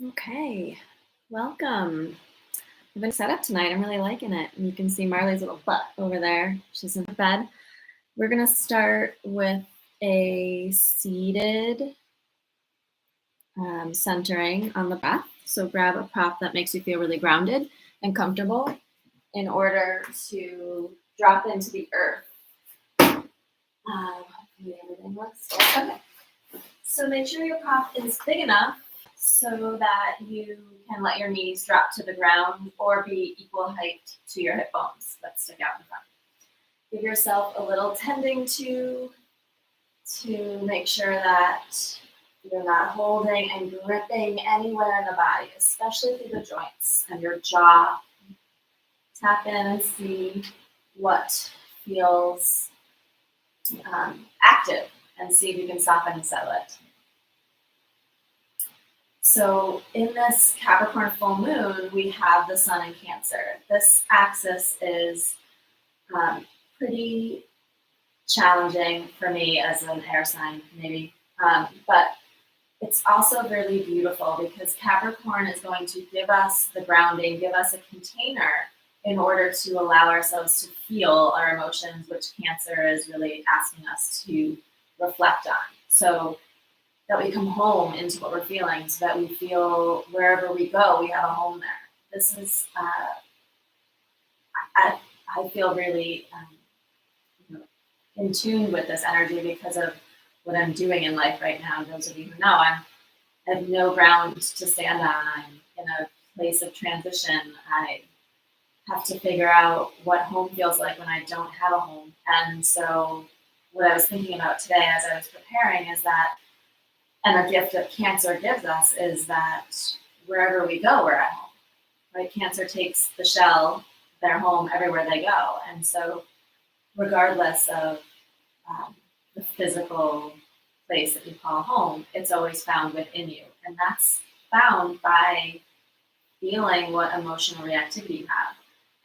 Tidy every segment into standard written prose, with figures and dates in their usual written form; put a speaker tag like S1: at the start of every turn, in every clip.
S1: Okay, welcome. I've been set up tonight. I'm really liking it. And you can see Marley's little butt over there. She's in bed. We're going to start with a seated centering on the breath. So grab a prop that makes you feel really grounded and comfortable in order to drop into the earth. Hopefully everything looks good. Okay. So make sure your prop is big enough so that you can let your knees drop to the ground or be equal height to your hip bones that stick out in front. Give yourself a little tending to make sure that you're not holding and gripping anywhere in the body, especially through the joints and your jaw. Tap in and see what feels active and see if you can soften and settle it. So in this Capricorn full moon, we have the sun in Cancer. This axis is pretty challenging for me as an air sign, maybe. But it's also really beautiful because Capricorn is going to give us the grounding, give us a container in order to allow ourselves to feel our emotions, which Cancer is really asking us to reflect on. So that we come home into what we're feeling, so that we feel wherever we go, we have a home there. This is, I feel really in tune with this energy because of what I'm doing in life right now. Those of you who know, I have no ground to stand on. I'm in a place of transition. I have to figure out what home feels like when I don't have a home. And so what I was thinking about today as I was preparing is that, and a gift that Cancer gives us is that wherever we go, we're at home, right? Cancer takes the shell, their home, everywhere they go. And so regardless of the physical place that you call home, it's always found within you. And that's found by feeling what emotional reactivity you have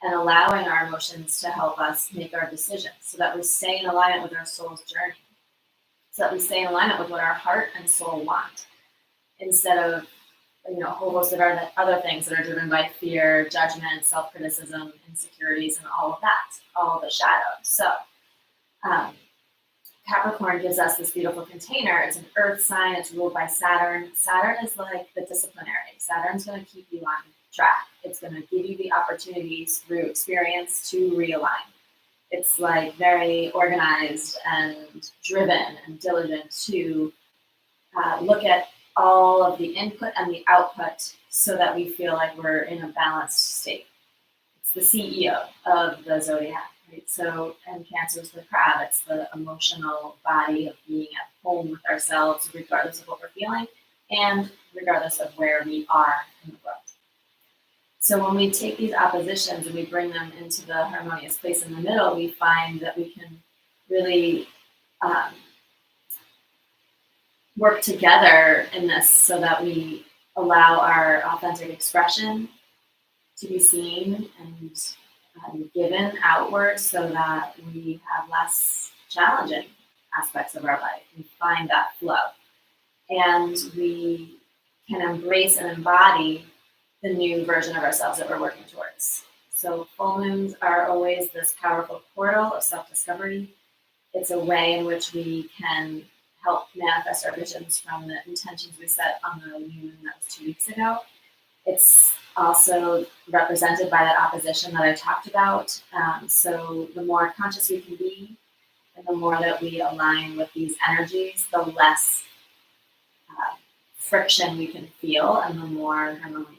S1: and allowing our emotions to help us make our decisions so that we stay in alignment with our soul's journey. So that we stay in alignment with what our heart and soul want, instead of a whole host of other things that are driven by fear, judgment, self-criticism, insecurities, and all of that, all of the shadows. So Capricorn gives us this beautiful container. It's an earth sign. It's ruled by Saturn. Saturn is like the disciplinary. Saturn's going to keep you on track. It's going to give you the opportunities through experience to realign. It's like very organized and driven and diligent to look at all of the input and the output so that we feel like we're in a balanced state. It's the CEO of the zodiac, right? So, and Cancer is the crab. It's the emotional body of being at home with ourselves, regardless of what we're feeling and regardless of where we are in the world. So when we take these oppositions and we bring them into the harmonious place in the middle, we find that we can really work together in this so that we allow our authentic expression to be seen and given outward so that we have less challenging aspects of our life. We find that flow. And we can embrace and embody the new version of ourselves that we're working towards. So full moons are always this powerful portal of self-discovery. It's a way in which we can help manifest our visions from the intentions we set on the new moon that was 2 weeks ago. It's also represented by that opposition that I talked about. So the more conscious we can be and the more that we align with these energies, the less friction we can feel and the more harmonious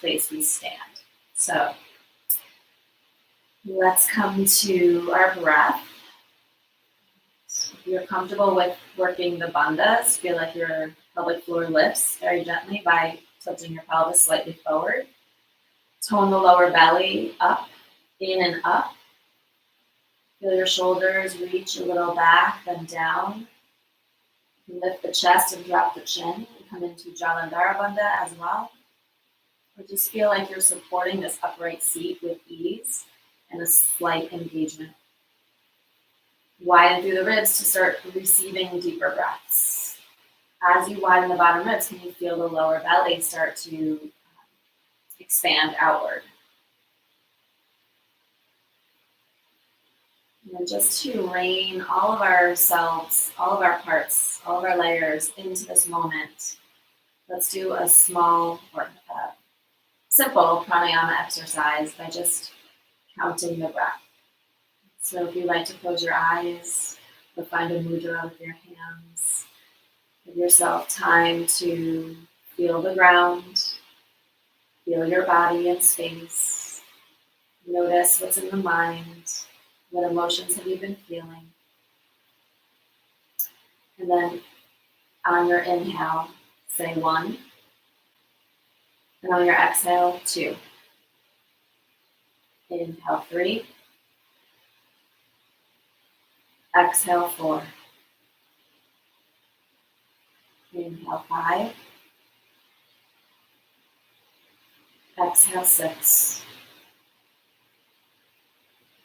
S1: place we stand. So let's come to our breath. So if you're comfortable with working the bandhas, feel like your pelvic floor lifts very gently by tilting your pelvis slightly forward. Tone the lower belly up, in and up. Feel your shoulders reach a little back, then down. You can lift the chest and drop the chin and come into Jalandhara Bandha as well. Or just feel like you're supporting this upright seat with ease and a slight engagement. Widen through the ribs to start receiving deeper breaths. As you widen the bottom ribs, can you feel the lower belly start to expand outward? And then just to rein all of ourselves, all of our parts, all of our layers into this moment, let's do a small or simple pranayama exercise by just counting the breath. So if you like to close your eyes or find a mudra with your hands, give yourself time to feel the ground, feel your body and space, notice what's in the mind, what emotions have you been feeling, and then on your inhale, say 1, and on your exhale, 2. Inhale 3, exhale 4, inhale 5, exhale 6,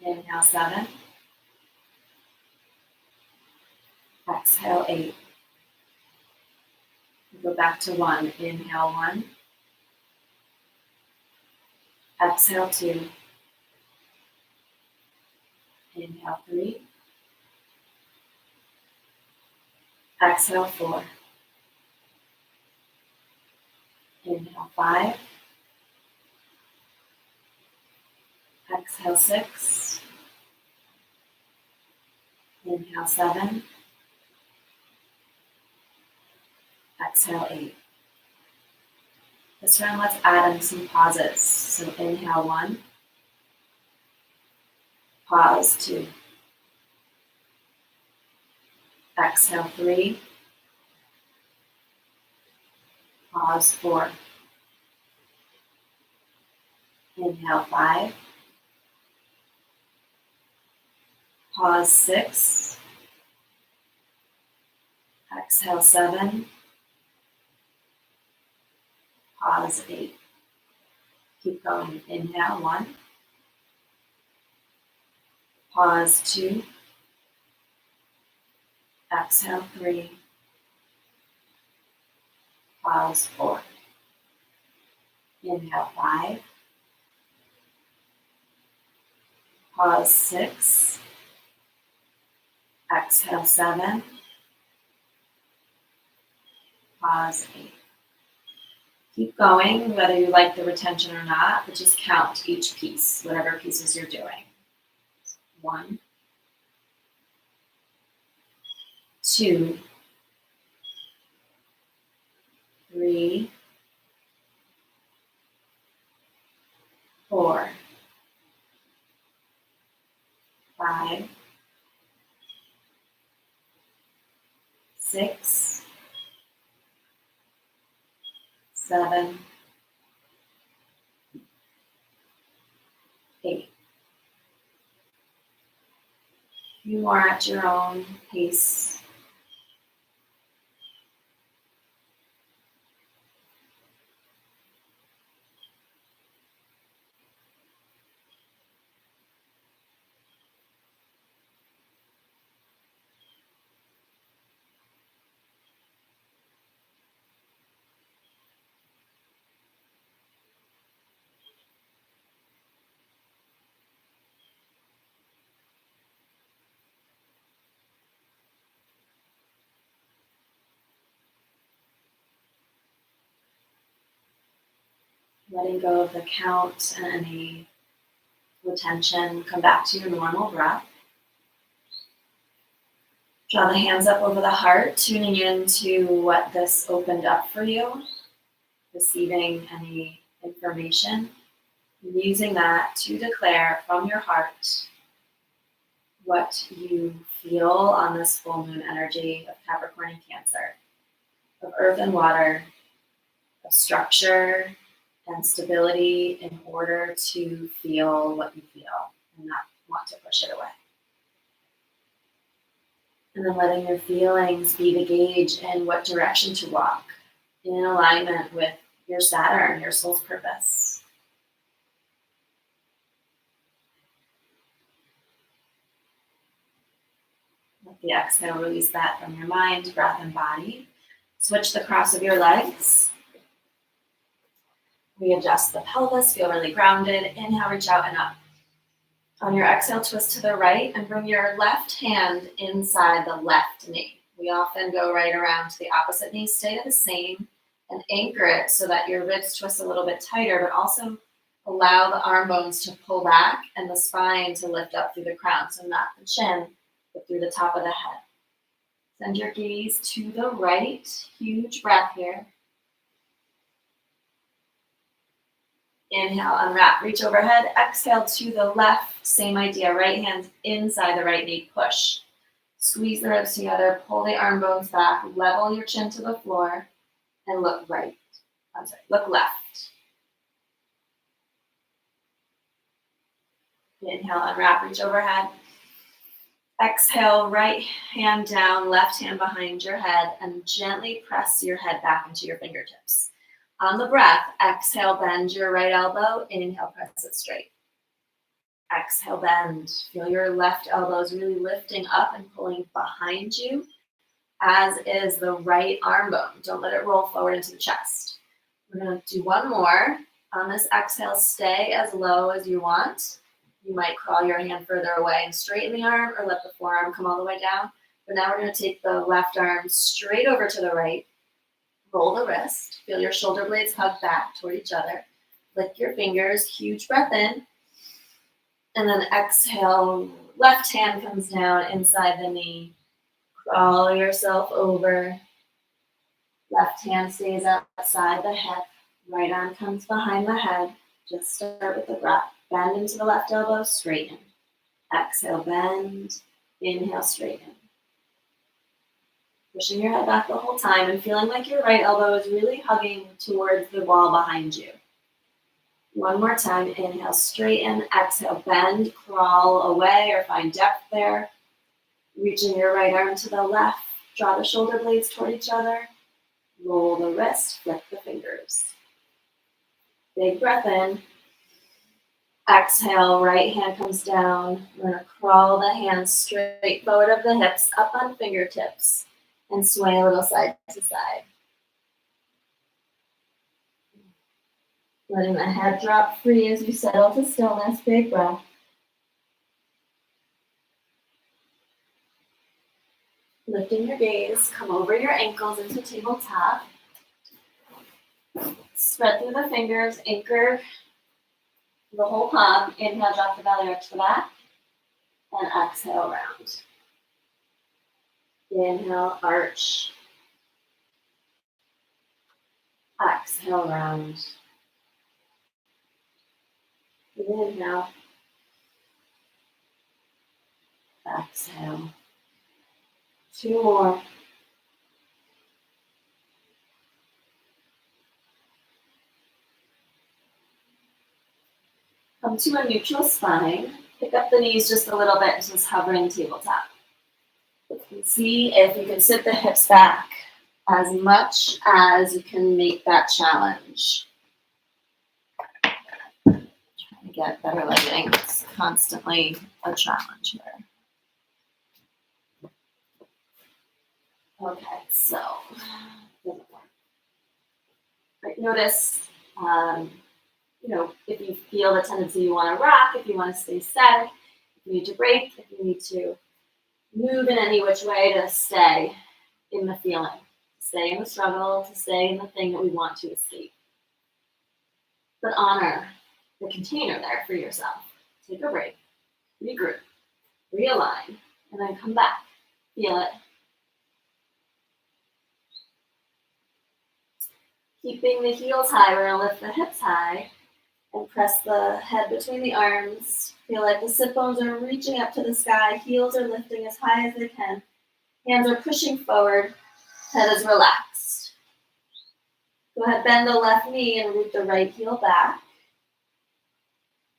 S1: inhale 7, exhale 8. Go back to 1, inhale 1, exhale 2, inhale 3, exhale 4, inhale 5, exhale 6, inhale 7, exhale 8. This round, let's add in some pauses. So inhale 1, pause 2, exhale 3, pause 4, inhale 5, pause 6, exhale 7, pause 8. Keep going. Inhale 1, pause 2, exhale 3, pause 4, inhale 5, pause 6, exhale 7, pause 8. Keep going, whether you like the retention or not, but just count each piece, whatever pieces you're doing. 1, 2, 3, 4, 5, 6, 7, 8. You are at your own pace. Letting go of the count and any retention. Come back to your normal breath. Draw the hands up over the heart, tuning into what this opened up for you, receiving any information, and using that to declare from your heart what you feel on this full moon energy of Capricorn and Cancer, of earth and water, of structure and stability in order to feel what you feel and not want to push it away. And then letting your feelings be the gauge in what direction to walk in alignment with your Saturn, your soul's purpose. Let the exhale release that from your mind, breath, and body. Switch the cross of your legs. Readjust the pelvis, feel really grounded. Inhale, reach out and up. On your exhale, twist to the right and bring your left hand inside the left knee. We often go right around to the opposite knee. Stay the same and anchor it so that your ribs twist a little bit tighter, but also allow the arm bones to pull back and the spine to lift up through the crown. So not the chin, but through the top of the head. Send your gaze to the right. Huge breath here. Inhale, unwrap, reach overhead. Exhale to the left. Same idea. Right hand inside the right knee. Push. Squeeze the ribs together. Pull the arm bones back. Level your chin to the floor. And look right. Look left. Inhale, unwrap, reach overhead. Exhale, right hand down, left hand behind your head, and gently press your head back into your fingertips. On the breath, exhale, bend your right elbow. Inhale, press it straight. Exhale, bend. Feel your left elbows really lifting up and pulling behind you, as is the right arm bone. Don't let it roll forward into the chest. We're going to do one more. On this exhale, stay as low as you want. You might crawl your hand further away and straighten the arm, or let the forearm come all the way down. But now we're going to take the left arm straight over to the right. Roll the wrist. Feel your shoulder blades hug back toward each other. Lick your fingers. Huge breath in. And then exhale. Left hand comes down inside the knee. Crawl yourself over. Left hand stays outside the hip. Right arm comes behind the head. Just start with the breath. Bend into the left elbow, straighten. Exhale, bend. Inhale, straighten. Pushing your head back the whole time and feeling like your right elbow is really hugging towards the wall behind you. One more time. Inhale, straighten. Exhale, bend. Crawl away or find depth there. Reaching your right arm to the left. Draw the shoulder blades toward each other. Roll the wrist. Flick the fingers. Big breath in. Exhale, right hand comes down. We're going to crawl the hands straight forward of the hips, up on fingertips, and sway a little side to side. Letting the head drop free as you settle to stillness. Big breath. Lifting your gaze, come over your ankles into tabletop. Spread through the fingers, anchor the whole palm. Inhale, drop the belly arch to the back. And exhale, round. Inhale, arch. Exhale, round. Inhale. Exhale. Two more. Come to a neutral spine. Pick up the knees just a little bit, just hovering tabletop. See if you can sit the hips back as much as you can make that challenge. Trying to get better lighting. It's constantly a challenge here. Okay, so notice, if you feel the tendency you want to rock, if you want to stay static, if you need to break, if you need to move in any which way to stay in the feeling, to stay in the struggle, to stay in the thing that we want to escape. But honor the container there for yourself. Take a break, regroup, realign, and then come back. Feel it. Keeping the heels high, we're going to lift the hips high and press the head between the arms. Feel like the sit bones are reaching up to the sky. Heels are lifting as high as they can. Hands are pushing forward. Head is relaxed. Go ahead, bend the left knee and root the right heel back.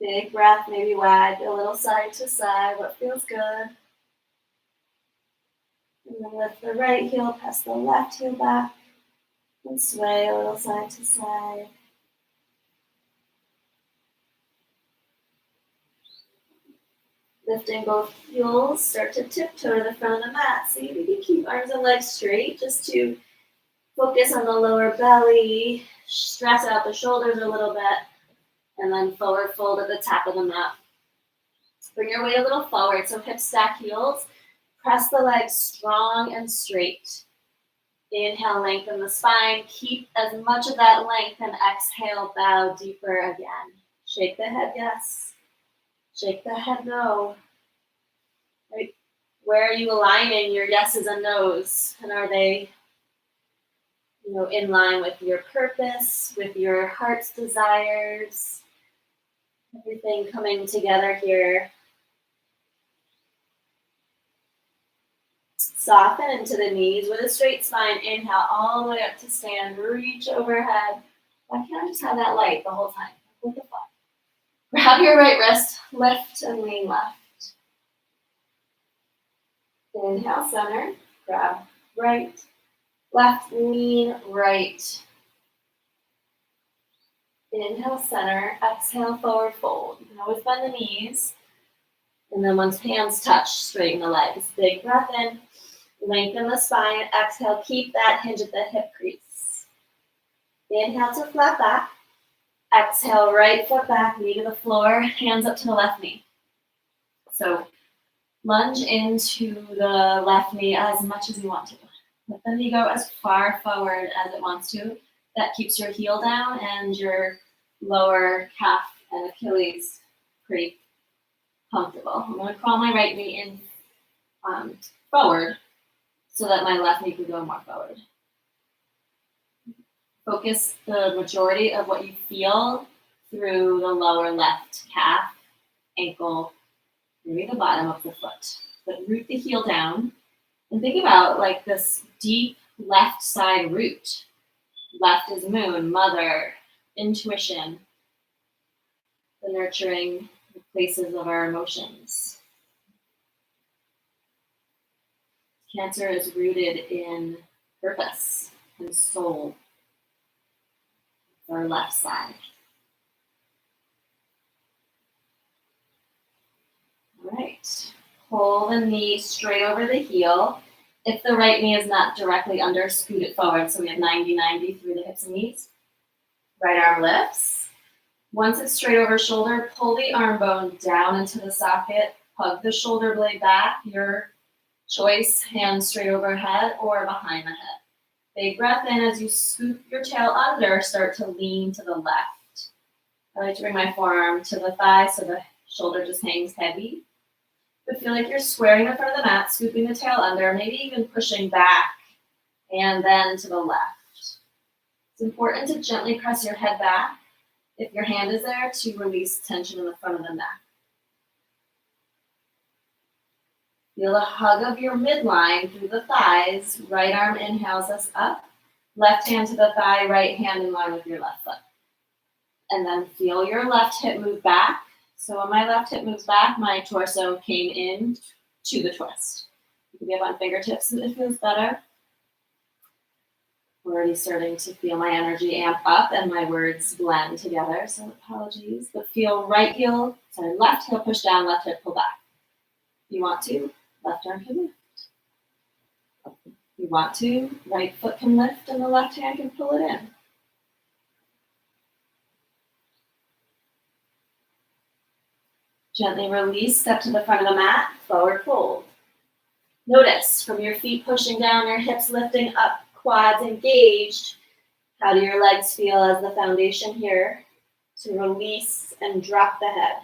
S1: Big breath, maybe wag a little side to side, what feels good. And then lift the right heel, press the left heel back, and sway a little side to side. Lifting both heels, start to tiptoe to the front of the mat. See if you can keep arms and legs straight just to Focus on the lower belly. Stress out the shoulders a little bit. And then forward fold at the top of the mat. Bring your weight a little forward. So hips stack heels. Press the legs strong and straight. Inhale, lengthen the spine. Keep as much of that length and exhale, bow deeper again. Shake the head, yes. Shake the head, no. Right? Where are you aligning your yeses and nos? And are they, in line with your purpose, with your heart's desires? Everything coming together here. Soften into the knees with a straight spine. Inhale all the way up to stand. Reach overhead. Why can't I just have that light the whole time? What the fuck? Grab your right wrist. Lift and lean left. Inhale, center. Grab right. Left, lean right. Inhale, center. Exhale, forward fold. You can always bend the knees. And then once hands touch, straighten the legs. Big breath in. Lengthen the spine. Exhale, keep that hinge at the hip crease. Inhale to flat back. Exhale, right foot back, knee to the floor, hands up to the left knee. So lunge into the left knee as much as you want to. Let the knee go as far forward as it wants to. That keeps your heel down and your lower calf and Achilles pretty comfortable. I'm going to crawl my right knee in forward so that my left knee can go more forward. Focus the majority of what you feel through the lower left calf, ankle, maybe the bottom of the foot. But root the heel down and think about like this deep left side root. Left is moon, mother, intuition, the nurturing places of our emotions. Cancer is rooted in purpose and soul. Our left side. All right. Pull the knee straight over the heel. If the right knee is not directly under, scoot it forward. So we have 90-90 through the hips and knees. Right arm lifts. Once it's straight over shoulder, pull the arm bone down into the socket. Hug the shoulder blade back. Your choice, hands straight overhead or behind the head. Big breath in as you scoop your tail under, start to lean to the left. I like to bring my forearm to the thigh so the shoulder just hangs heavy. But feel like you're squaring the front of the mat, scooping the tail under, maybe even pushing back and then to the left. It's important to gently press your head back if your hand is there to release tension in the front of the neck. Feel a hug of your midline through the thighs. Right arm inhales us up. Left hand to the thigh, right hand in line with your left foot. And then feel your left hip move back. So when my left hip moves back, my torso came in to the twist. You can be up on fingertips if it feels better. I'm already starting to feel my energy amp up and my words blend together, so apologies. But feel left heel push down, left hip pull back. You want to, left arm can lift. You want to, right foot can lift and the left hand can pull it in. Gently release, step to the front of the mat, forward fold. Notice from your feet pushing down, your hips lifting up, quads engaged. How do your legs feel as the foundation here to release and drop the head?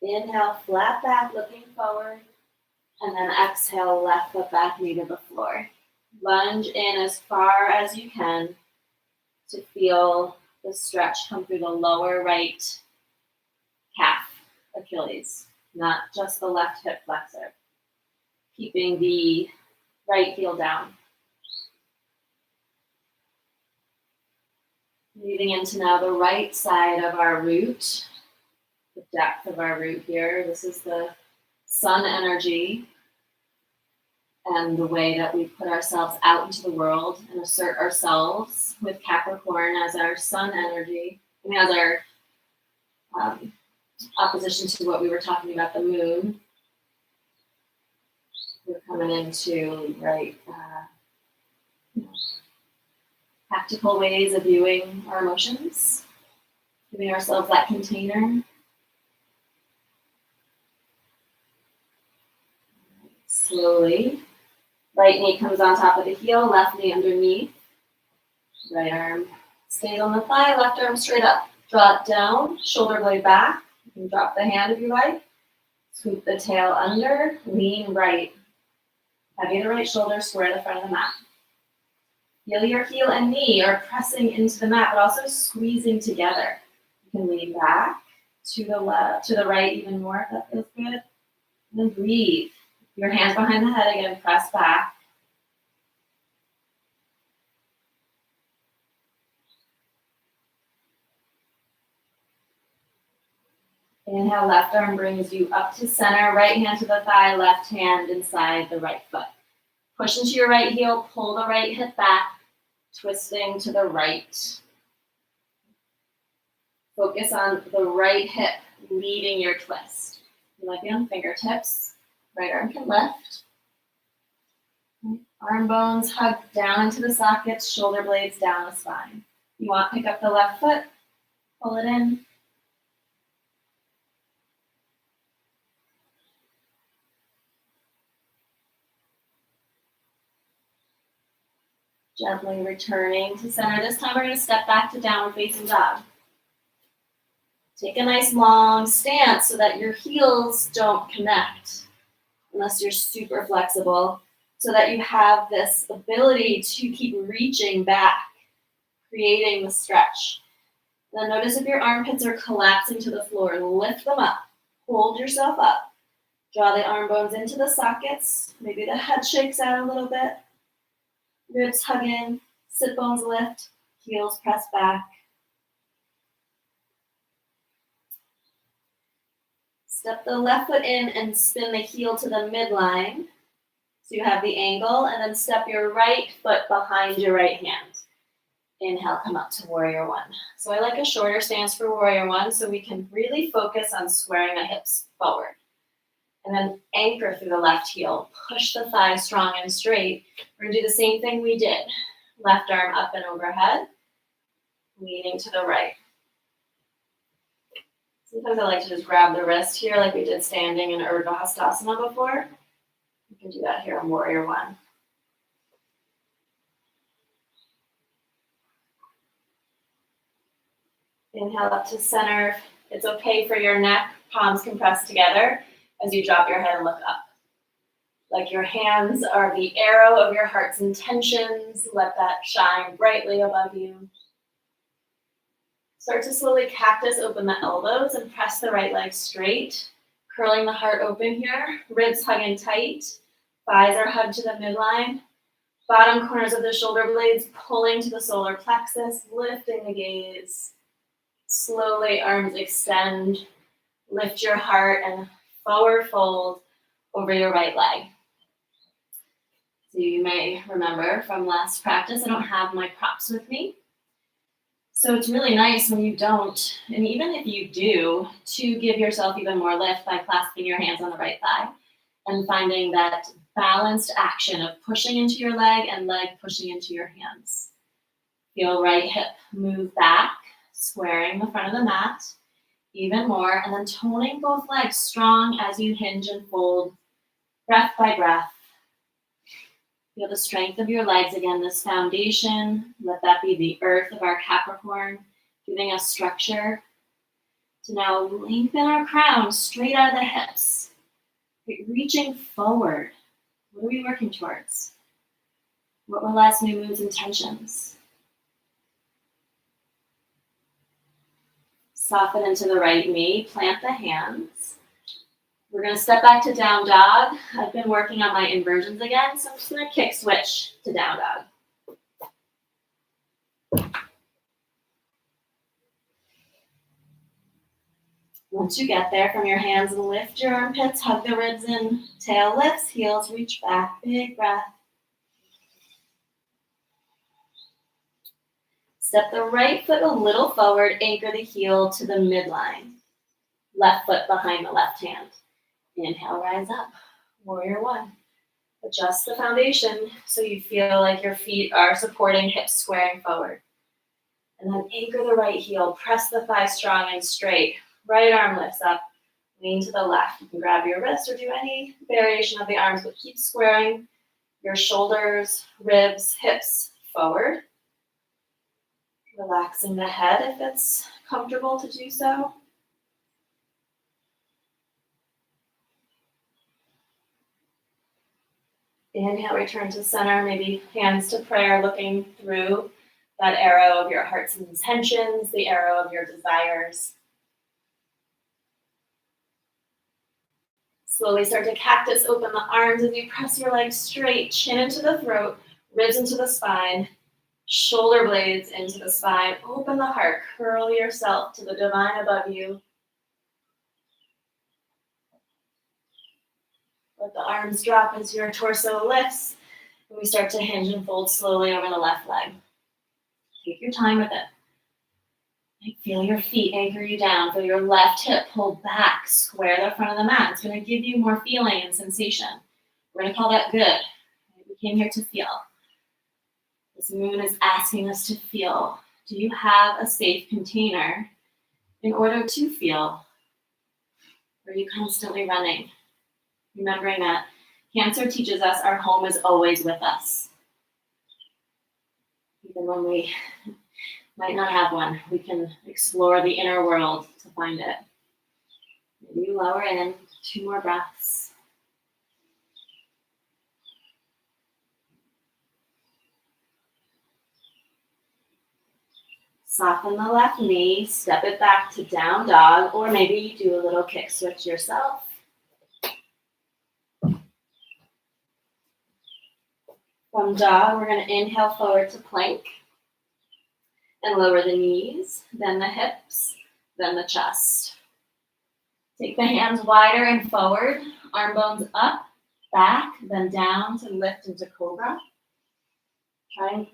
S1: Inhale, flat back, looking forward. And then exhale, left foot back, knee to the floor. Lunge in as far as you can to feel the stretch come through the lower right calf, Achilles, not just the left hip flexor. Keeping the right heel down. Moving into now the right side of our root, the depth of our root here. This is the sun energy and the way that we put ourselves out into the world and assert ourselves with Capricorn as our sun energy, as our opposition to what we were talking about, the moon. We're coming into practical ways of viewing our emotions, giving ourselves that container. Slowly, right knee comes on top of the heel, left knee underneath. Right arm stays on the thigh, left arm straight up. Draw it down, shoulder blade back. You can drop the hand if you like. Scoop the tail under, lean right. Heavy the right shoulder, square the front of the mat. Feel your heel and knee are pressing into the mat, but also squeezing together. You can lean back to the left, to the right even more if that feels good. And then breathe. Your hands behind the head again, press back. Inhale, left arm brings you up to center, right hand to the thigh, left hand inside the right foot. Push into your right heel, pull the right hip back, twisting to the right. Focus on the right hip leading your twist. You might be on fingertips. Right arm can lift. Arm bones hug down into the sockets, shoulder blades down the spine. You want to pick up the left foot, pull it in. Gently returning to center. This time we're going to step back to downward facing dog. Take a nice long stance so that your heels don't connect unless you're super flexible, so that you have this ability to keep reaching back, creating the stretch. Then notice if your armpits are collapsing to the floor. Lift them up. Hold yourself up. Draw the arm bones into the sockets. Maybe the head shakes out a little bit. Ribs hug in, sit bones lift, heels press back. Step the left foot in and spin the heel to the midline. So you have the angle, and then step your right foot behind your right hand. Inhale, come up to warrior one. So I like a shorter stance for warrior one so we can really focus on squaring the hips forward. And then anchor through the left heel. Push the thigh strong and straight. We're going to do the same thing we did. Left arm up and overhead, leaning to the right. Sometimes I like to just grab the wrist here like we did standing in Urdhva Hastasana before. You can do that here in warrior one. Inhale up to center. It's okay for your neck, palms can press together as you drop your head and look up. Like your hands are the arrow of your heart's intentions. Let that shine brightly above you. Start to slowly cactus open the elbows and press the right leg straight. Curling the heart open here. Ribs hugging tight. Thighs are hugged to the midline. Bottom corners of the shoulder blades pulling to the solar plexus, lifting the gaze. Slowly arms extend. Lift your heart and forward fold over your right leg. So you may remember from last practice, I don't have my props with me. So it's really nice when you don't, and even if you do, to give yourself even more lift by clasping your hands on the right thigh and finding that balanced action of pushing into your leg and leg pushing into your hands. Feel right hip move back, squaring the front of the mat even more, and then toning both legs strong as you hinge and fold, breath by breath. Feel the strength of your legs again, this foundation. Let that be the earth of our Capricorn, giving us structure. To now lengthen our crown straight out of the hips. Reaching forward. What are we working towards? What were last new moon's intentions? Soften into the right knee, plant the hands. We're going to step back to down dog. I've been working on my inversions again, so I'm just going to kick switch to down dog. Once you get there, from your hands, lift your armpits, hug the ribs in, tail lifts, heels reach back, big breath. Step the right foot a little forward, anchor the heel to the midline. Left foot behind the left hand. Inhale, rise up, warrior one. Adjust the foundation so you feel like your feet are supporting, hips squaring forward. And then anchor the right heel, press the thigh strong and straight. Right arm lifts up, lean to the left. You can grab your wrist or do any variation of the arms, but keep squaring your shoulders, ribs, hips forward. Relaxing the head if it's comfortable to do so. Inhale, return to center, maybe hands to prayer, looking through that arrow of your heart's intentions, the arrow of your desires. Slowly start to cactus, open the arms as you press your legs straight, chin into the throat, ribs into the spine, shoulder blades into the spine. Open the heart, curl yourself to the divine above you. Let the arms drop as your torso lifts, and we start to hinge and fold slowly over the left leg. Take your time with it. Feel your feet anchor you down. Feel your left hip pull back, square the front of the mat. It's going to give you more feeling and sensation. We're going to call that good. We came here to feel. This moon is asking us to feel. Do you have a safe container in order to feel? Or are you constantly running? Remembering that Cancer teaches us our home is always with us. Even when we might not have one, we can explore the inner world to find it. Maybe you lower in, 2 more breaths. Soften the left knee, step it back to down dog, or maybe you do a little kick switch yourself. From dog, we're going to inhale forward to plank and lower the knees, then the hips, then the chest. Take the hands wider and forward, arm bones up, back, then down to lift into cobra. Try and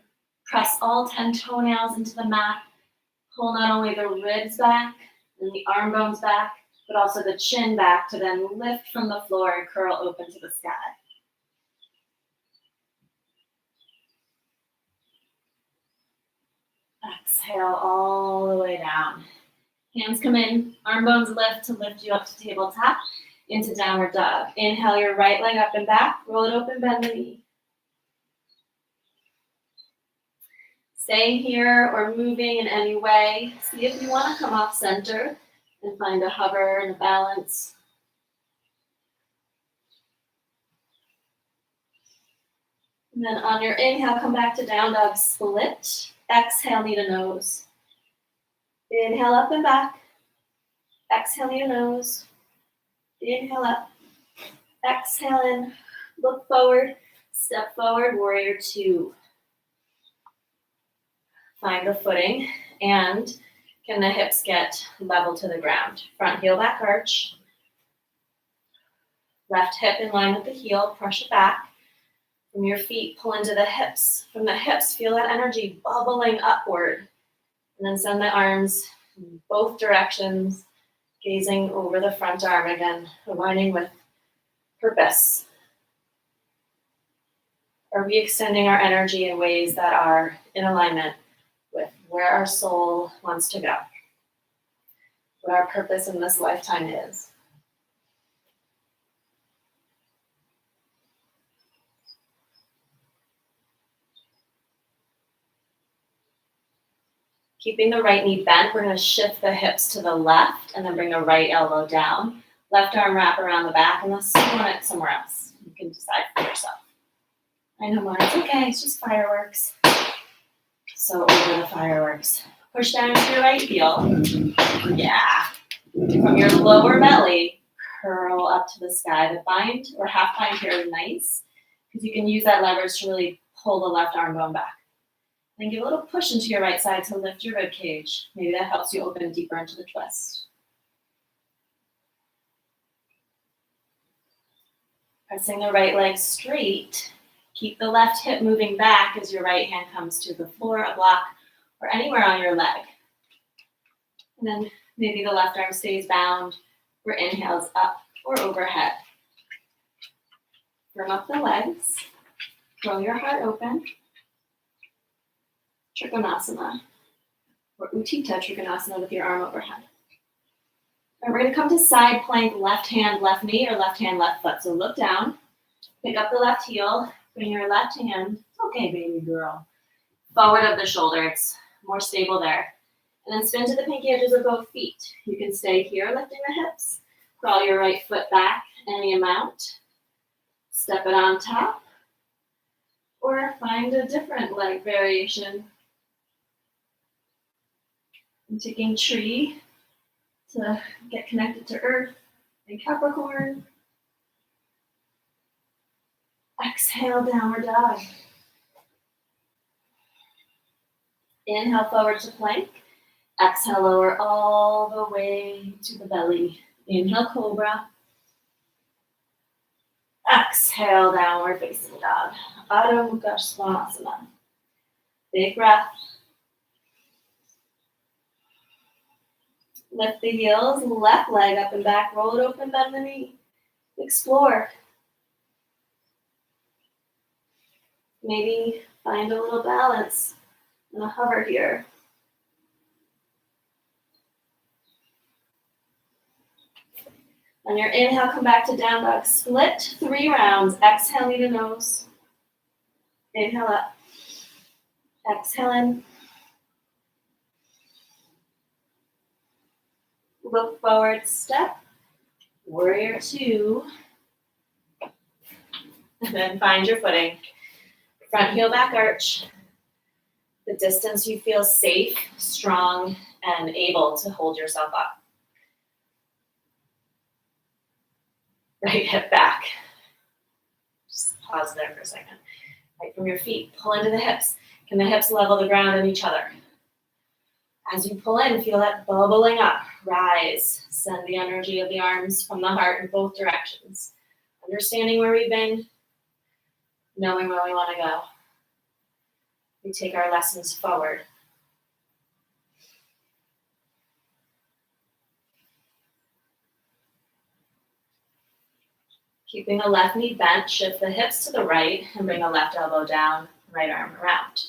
S1: press all 10 toenails into the mat. Pull not only the ribs back and the arm bones back, but also the chin back to then lift from the floor and curl open to the sky. Exhale all the way down. Hands come in, arm bones lift to lift you up to tabletop into downward dog. Inhale your right leg up and back, roll it open, bend the knee. Staying here or moving in any way. See if you want to come off center and find a hover and a balance. And then on your inhale, come back to down dog split. Exhale, knee to nose. Inhale up and back. Exhale, knee to nose. Inhale up. Exhale in. Look forward. Step forward, warrior 2. Find the footing, and can the hips get level to the ground? Front heel back arch. Left hip in line with the heel, push it back. From your feet, pull into the hips. From the hips, feel that energy bubbling upward. And then send the arms in both directions, gazing over the front arm again, aligning with purpose. Are we extending our energy in ways that are in alignment with where our soul wants to go, what our purpose in this lifetime is? Keeping the right knee bent, we're going to shift the hips to the left and then bring the right elbow down. Left arm wrap around the back, and let's want it somewhere else. You can decide for yourself. I know mine, it's okay, it's just fireworks. So over the fireworks. Push down into your right heel. Yeah. From your lower belly, curl up to the sky. The bind or half bind here is nice because you can use that leverage to really pull the left arm bone back. Then give a little push into your right side to lift your rib cage. Maybe that helps you open deeper into the twist. Pressing the right leg straight. Keep the left hip moving back as your right hand comes to the floor, a block, or anywhere on your leg. And then maybe the left arm stays bound or inhales up or overhead. Firm up the legs. Throw your heart open. Trikonasana, or Utthita Trikonasana with your arm overhead. And we're going to come to side plank, left hand, left knee, or left hand, left foot. So look down, pick up the left heel, bring your left hand, okay, baby girl, forward of the shoulder. It's more stable there. And then spin to the pinky edges of both feet. You can stay here, lifting the hips. Crawl your right foot back any amount. Step it on top. Or find a different leg variation. I'm taking tree to get connected to earth and Capricorn. Exhale, downward dog. Inhale, forward to plank. Exhale, lower all the way to the belly. Inhale, cobra. Exhale, downward facing dog. Adho Mukha Svanasana. Big breath. Lift the heels, left leg up and back, roll it open, bend the knee. Explore. Maybe find a little balance and a hover here. On your inhale, come back to down dog. Split 3 rounds. Exhale, knee to nose. Inhale up. Exhale in. Look forward, step. Warrior 2. And then find your footing. Front heel, back arch. The distance you feel safe, strong, and able to hold yourself up. Right hip back. Just pause there for a second. Right from your feet, pull into the hips. Can the hips level the ground and each other? As you pull in, feel that bubbling up. Rise. Send the energy of the arms from the heart in both directions. Understanding where we've been, knowing where we want to go. We take our lessons forward. Keeping the left knee bent, shift the hips to the right and bring the left elbow down, right arm around.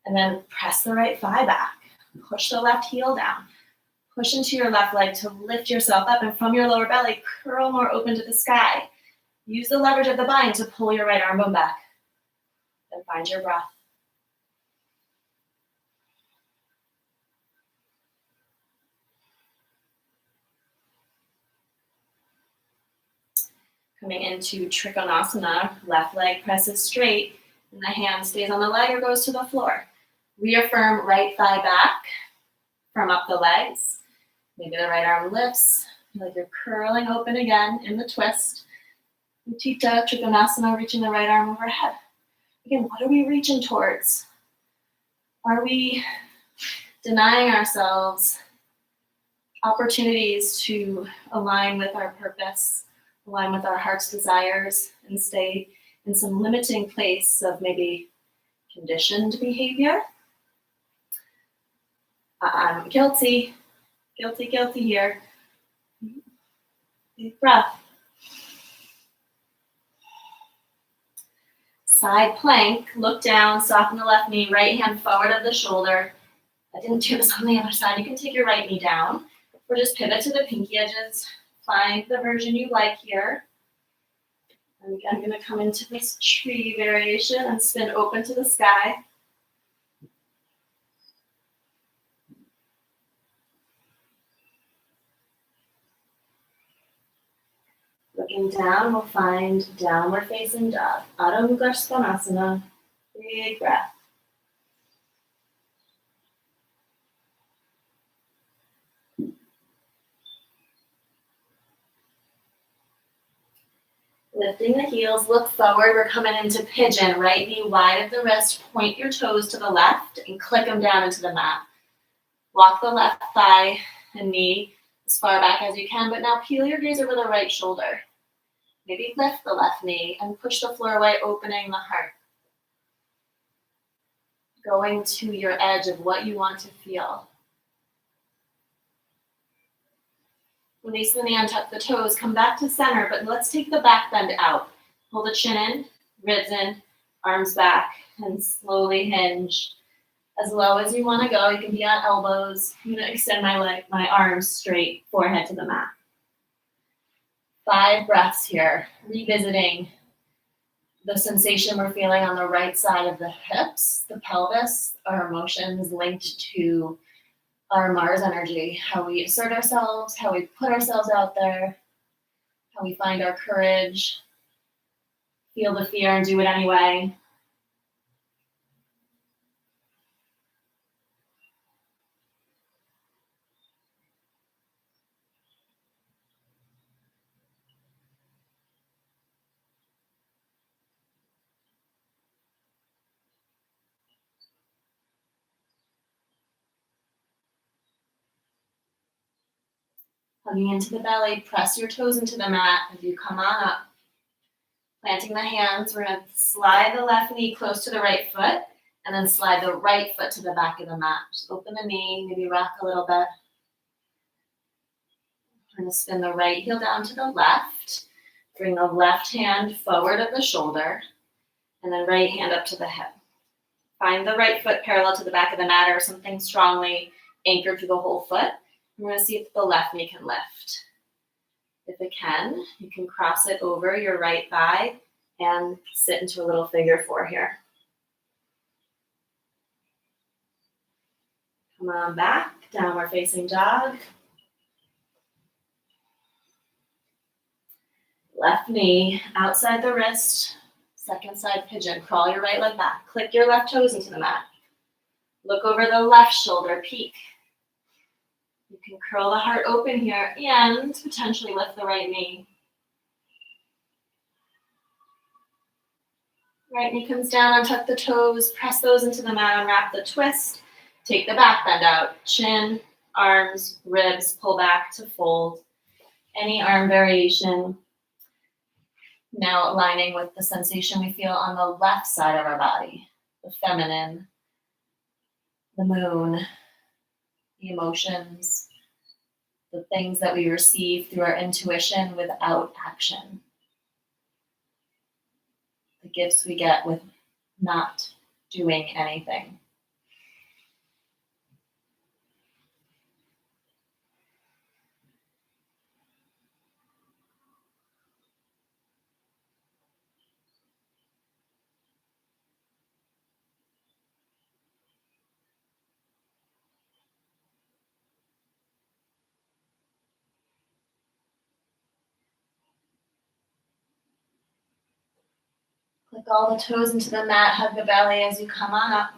S1: And then press the right thigh back. Push the left heel down. Push into your left leg to lift yourself up, and from your lower belly, curl more open to the sky. Use the leverage of the bind to pull your right arm bone back. Then find your breath. Coming into Trikonasana, left leg presses straight, and the hand stays on the leg or goes to the floor. Reaffirm right thigh back, firm up the legs. Maybe the right arm lifts, like you're curling open again in the twist. Utthita Trikonasana, reaching the right arm overhead. Again, what are we reaching towards? Are we denying ourselves opportunities to align with our purpose, align with our heart's desires, and stay in some limiting place of maybe conditioned behavior? I'm guilty here. Deep breath. Side plank, look down, soften the left knee, right hand forward of the shoulder. I didn't do this on the other side. You can take your right knee down, or just pivot to the pinky edges. Find the version you like here. And again, I'm going to come into this tree variation and spin open to the sky. Looking down, we'll find downward facing dog. Adho Mukha Svanasana. Big breath. Lifting the heels, look forward. We're coming into pigeon. Right knee wide of the wrist. Point your toes to the left and click them down into the mat. Walk the left thigh and knee as far back as you can, but now peel your gaze over the right shoulder. Maybe lift the left knee and push the floor away, opening the heart. Going to your edge of what you want to feel. Release the knee, untuck the toes, come back to center, but let's take the back bend out. Hold the chin in, ribs in, arms back, and slowly hinge as low as you want to go. You can be on elbows. I'm going to extend my arms straight, forehead to the mat. 5 breaths here, revisiting the sensation we're feeling on the right side of the hips, the pelvis, our emotions linked to our Mars energy, how we assert ourselves, how we put ourselves out there, how we find our courage, feel the fear and do it anyway. Hugging into the belly, press your toes into the mat as you come on up. Planting the hands, we're going to slide the left knee close to the right foot, and then slide the right foot to the back of the mat. Just open the knee, maybe rock a little bit. We're going to spin the right heel down to the left. Bring the left hand forward of the shoulder, and then right hand up to the hip. Find the right foot parallel to the back of the mat or something strongly anchored to the whole foot. We're going to see if the left knee can lift. If it can, you can cross it over your right thigh and sit into a little figure 4 here. Come on back, downward facing dog. Left knee outside the wrist, second side pigeon. Crawl your right leg back. Click your left toes into the mat. Look over the left shoulder, peek. You can curl the heart open here and potentially lift the right knee. Right knee comes down, untuck the toes, press those into the mat, unwrap the twist. Take the back bend out, chin, arms, ribs, pull back to fold. Any arm variation. Now aligning with the sensation we feel on the left side of our body, the feminine, the moon, the emotions, the things that we receive through our intuition without action. The gifts we get with not doing anything. Click all the toes into the mat, hug the belly as you come on up.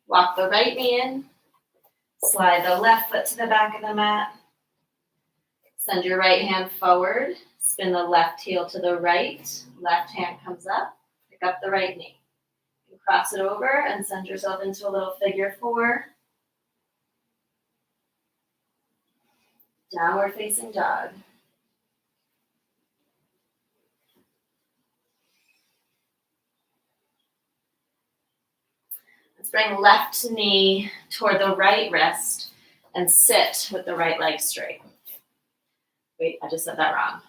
S1: Walk the right knee in, slide the left foot to the back of the mat. Send your right hand forward, spin the left heel to the right, left hand comes up, pick up the right knee. You cross it over and send yourself into a little figure 4. Downward facing dog. Let's bring left knee toward the right wrist and sit with the right leg straight. Wait, I just said that wrong.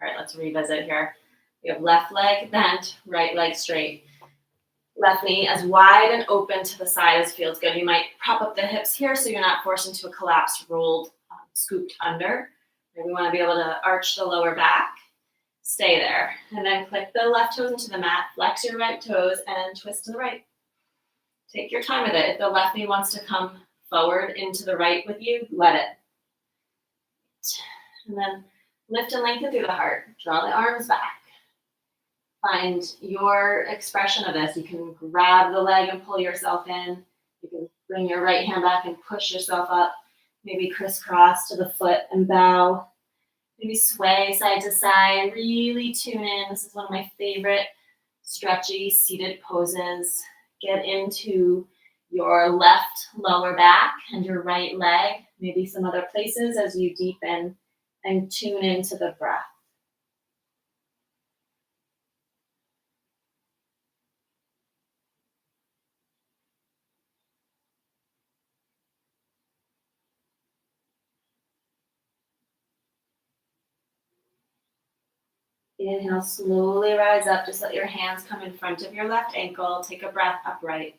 S1: All right, let's revisit here. We have left leg bent, right leg straight. Left knee as wide and open to the side as feels good. You might prop up the hips here so you're not forced into a collapse, rolled, scooped under. Maybe we want to be able to arch the lower back. Stay there. And then click the left toes into the mat, flex your right toes, and twist to the right. Take your time with it. If the left knee wants to come forward into the right with you, let it. And then lift and lengthen through the heart. Draw the arms back. Find your expression of this. You can grab the leg and pull yourself in. You can bring your right hand back and push yourself up. Maybe crisscross to the foot and bow. Maybe sway side to side. Really tune in. This is one of my favorite stretchy seated poses. Get into your left lower back and your right leg. Maybe some other places as you deepen and tune into the breath. Inhale, slowly rise up. Just let your hands come in front of your left ankle. Take a breath upright.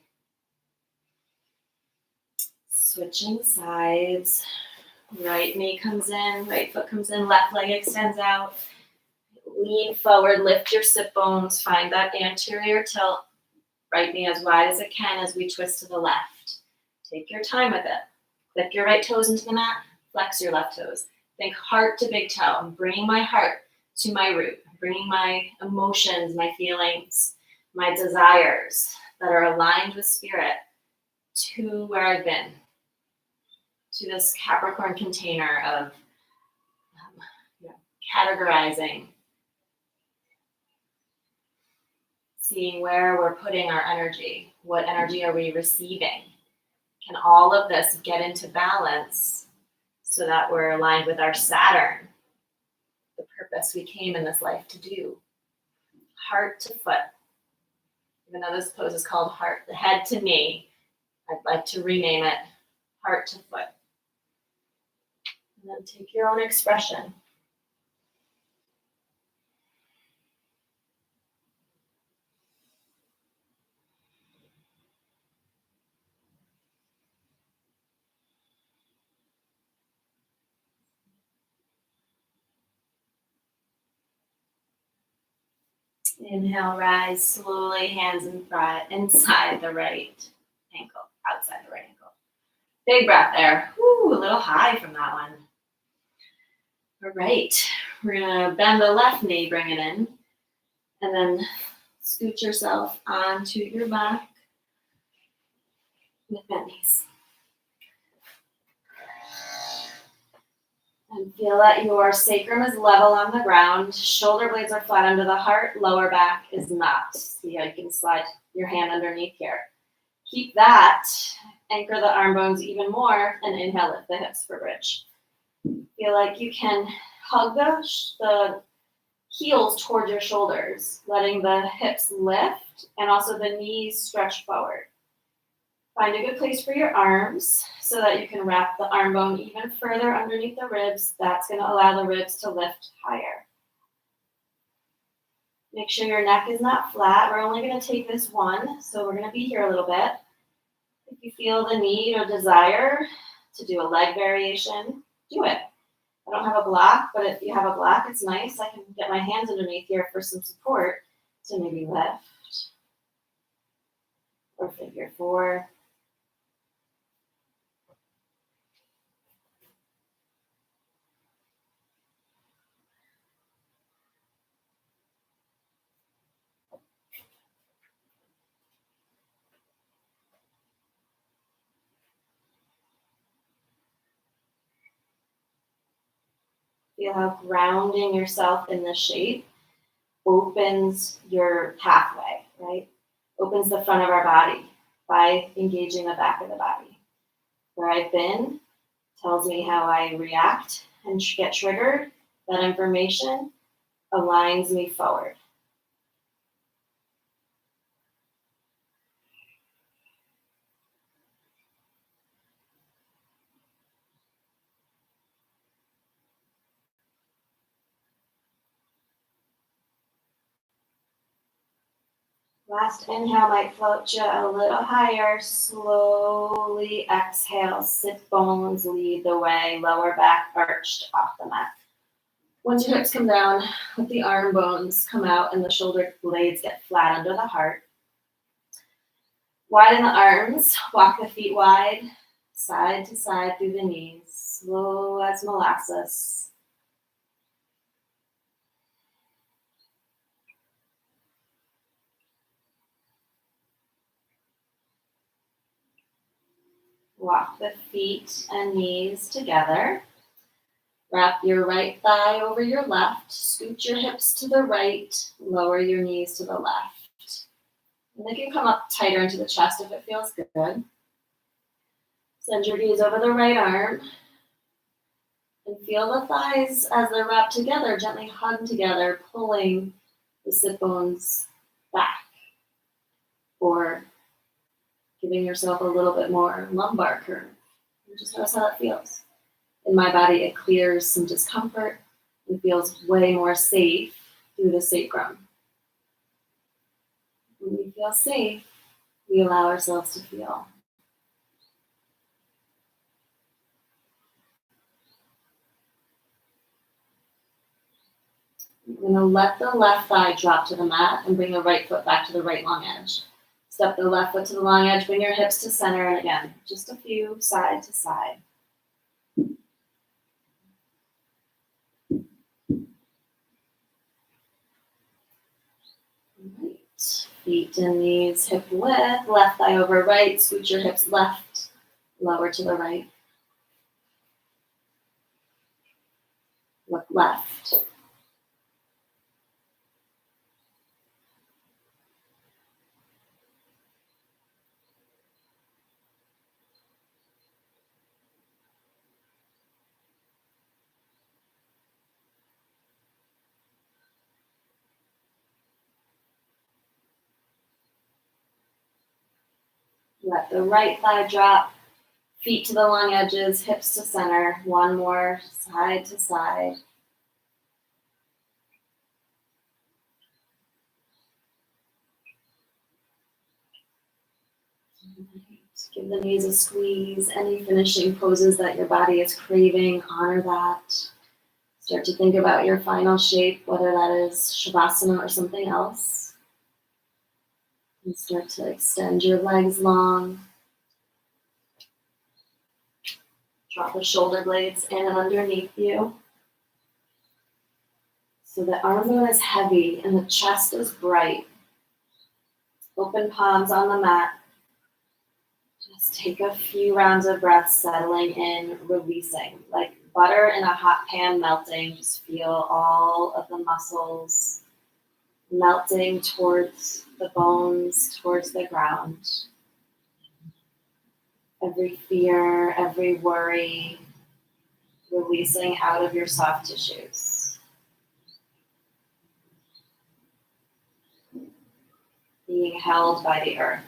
S1: Switching sides. Right knee comes in, right foot comes in, left leg extends out. Lean forward, lift your sit bones, find that anterior tilt. Right knee as wide as it can as we twist to the left. Take your time with it. Click your right toes into the mat, flex your left toes. Think heart to big toe. I'm bringing my heart to my root. I'm bringing my emotions, my feelings, my desires that are aligned with spirit to where I've been, to this Capricorn container of categorizing, seeing where we're putting our energy. What energy are we receiving? Can all of this get into balance so that we're aligned with our Saturn, the purpose we came in this life to do? Heart to foot. Even though this pose is called heart, the head to knee, I'd like to rename it heart to foot. And then take your own expression. Inhale, rise slowly, hands inside the right ankle, outside the right ankle. Big breath there. Woo, a little high from that one. All right, we're gonna bend the left knee, bring it in, and then scoot yourself onto your back with bent knees. And feel that your sacrum is level on the ground. Shoulder blades are flat under the heart. Lower back is not. See how you can slide your hand underneath here. Keep that. Anchor the arm bones even more. And inhale, lift the hips for bridge. Feel like you can hug the heels toward your shoulders, letting the hips lift and also the knees stretch forward. Find a good place for your arms so that you can wrap the arm bone even further underneath the ribs. That's going to allow the ribs to lift higher. Make sure your neck is not flat. We're only going to take this one, so we're going to be here a little bit. If you feel the need or desire to do a leg variation, do it. I don't have a block, but if you have a block, it's nice. I can get my hands underneath here for some support to maybe lift. Or figure four. Feel how grounding yourself in the shape opens your pathway, right? Opens the front of our body by engaging the back of the body. Where I've been tells me how I react and get triggered. That information aligns me forward. Last inhale might float you a little higher. Slowly exhale, sit bones lead the way, lower back arched off the mat. Once your hips come down, let the arm bones come out and the shoulder blades get flat under the heart. Widen the arms, walk the feet wide, side to side through the knees, slow as molasses. Walk the feet and knees together. Wrap your right thigh over your left. Scoot your hips to the right. Lower your knees to the left. And they can come up tighter into the chest if it feels good. Send your knees over the right arm. And feel the thighs as they're wrapped together, gently hug together, pulling the sit bones back. Or giving yourself a little bit more lumbar curve. And just notice how that feels. In my body, it clears some discomfort and feels way more safe through the sacrum. When we feel safe, we allow ourselves to feel. We're going to let the left thigh drop to the mat and bring the right foot back to the right long edge. Step the left foot to the long edge, bring your hips to center, and again, just a few side to side. Right. Feet and knees hip width, left thigh over right, scoot your hips left, lower to the right. Look left. Let the right thigh drop, feet to the long edges, hips to center. One more, side to side. Give the knees a squeeze. Any finishing poses that your body is craving, honor that. Start to think about your final shape, whether that is Shavasana or something else. And start to extend your legs long. Drop the shoulder blades in and underneath you. So the arm bone is heavy and the chest is bright. Open palms on the mat. Just take a few rounds of breath, settling in, releasing. Like butter in a hot pan melting, just feel all of the muscles melting towards the bones, towards the ground. Every fear, every worry, releasing out of your soft tissues. Being held by the earth.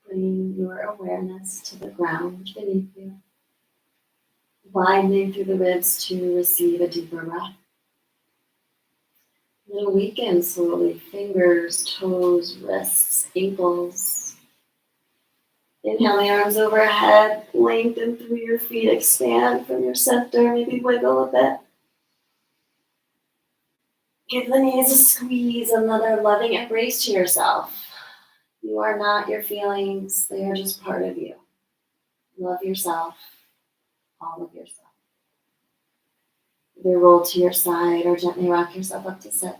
S1: Bring your awareness to the ground beneath you, widening through the ribs to receive a deeper breath. Then weaken slowly, fingers, toes, wrists, ankles. Inhale the arms overhead, lengthen through your feet, expand from your center, maybe wiggle a bit. Give the knees a squeeze, another loving embrace to yourself. You are not your feelings, they are just part of you. Love yourself, all of yourself. Either roll to your side or gently rock yourself up to sit.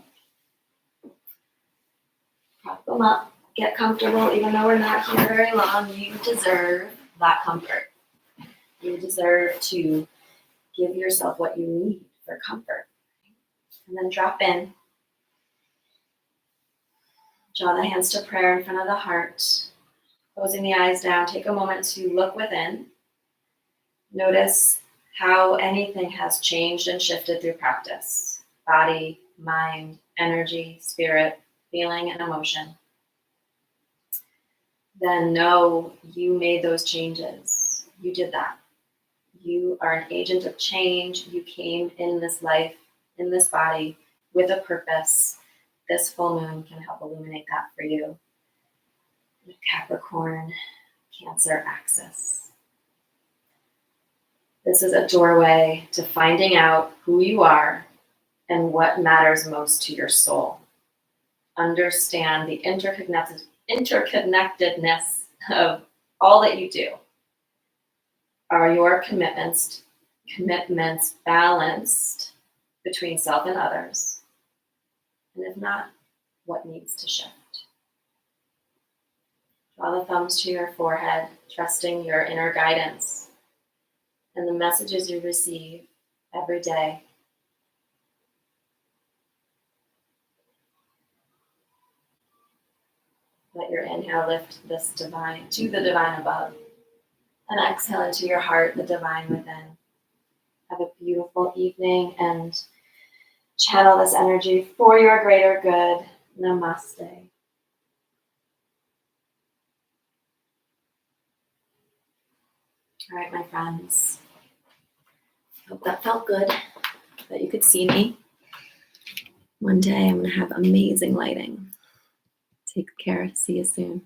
S1: Prop them up, get comfortable, even though we're not here very long. You deserve that comfort. You deserve to give yourself what you need for comfort. And then drop in. Draw the hands to prayer in front of the heart. Closing the eyes down, take a moment to look within. Notice how anything has changed and shifted through practice. Body, mind, energy, spirit, feeling, and emotion. Then know you made those changes. You did that. You are an agent of change. You came in this life, in this body, with a purpose. This full moon can help illuminate that for you. The Capricorn, Cancer axis. This is a doorway to finding out who you are and what matters most to your soul. Understand the interconnectedness of all that you do. Are your commitments balanced between self and others? And if not, what needs to shift? Draw the thumbs to your forehead, trusting your inner guidance and the messages you receive every day. Let your inhale lift this divine to the divine above, and exhale into your heart, the divine within. Have a beautiful evening and channel this energy for your greater good. Namaste. All right, my friends. Hope that felt good, that you could see me. One day I'm going to have amazing lighting. Take care. See you soon.